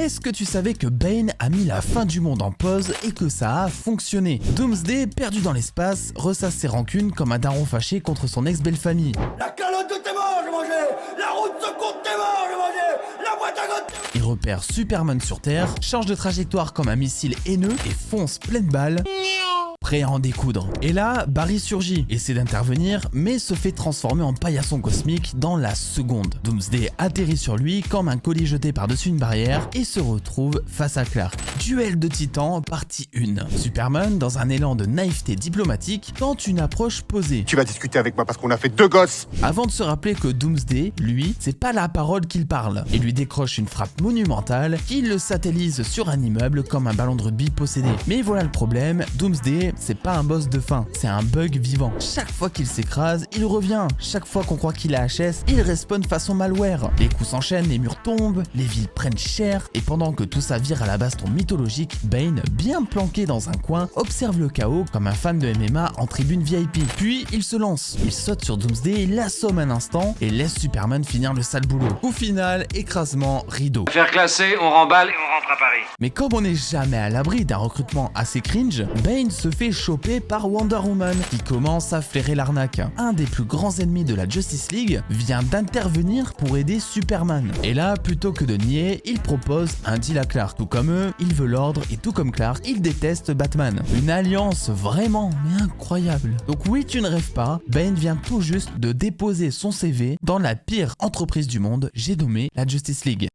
Est-ce que tu savais que Bane a mis la fin du monde en pause et que ça a fonctionné? Doomsday, perdu dans l'espace, ressasse ses rancunes comme un daron fâché contre son ex-belle-famille. La calotte de tes morts, j'ai mangé. La route de compte tes morts, j'ai mangé. La boîte à goûter. Il repère Superman sur Terre, change de trajectoire comme un missile haineux et fonce pleine balle, prêt à en découdre. Et là, Barry surgit, essaie d'intervenir, mais se fait transformer en paillasson cosmique dans la seconde. Doomsday atterrit sur lui comme un colis jeté par-dessus une barrière et se retrouve face à Clark. Duel de titans, partie 1. Superman, dans un élan de naïveté diplomatique, tente une approche posée. Tu vas discuter avec moi parce qu'on a fait 2 gosses. Avant de se rappeler que Doomsday, lui, c'est pas la parole qu'il parle. Il lui décroche une frappe monumentale qui le satellise sur un immeuble comme un ballon de rugby possédé. Mais voilà le problème, Doomsday, c'est pas un boss de fin, c'est un bug vivant. Chaque fois qu'il s'écrase, il revient. Chaque fois qu'on croit qu'il a HS, il respawn façon malware. Les coups s'enchaînent, les murs tombent, les villes prennent cher, et pendant que tout ça vire à la baston mythologique, Bane, bien planqué dans un coin, observe le chaos comme un fan de MMA en tribune VIP. Puis il se lance, il saute sur Doomsday, il l'assomme un instant et laisse Superman finir le sale boulot. Au final, écrasement, rideau. Faire classer, on remballe et on rentre à Paris. Mais comme on n'est jamais à l'abri d'un recrutement assez cringe, Bane se fait choper par Wonder Woman qui commence à flairer l'arnaque. Un des plus grands ennemis de la Justice League vient d'intervenir pour aider Superman. Et là, plutôt que de nier, il propose un deal à Clark. Tout comme eux, il veut l'ordre et tout comme Clark, il déteste Batman. Une alliance vraiment mais incroyable. Donc oui, tu ne rêves pas, Bane vient tout juste de déposer son CV dans la pire entreprise du monde, j'ai nommé la Justice League.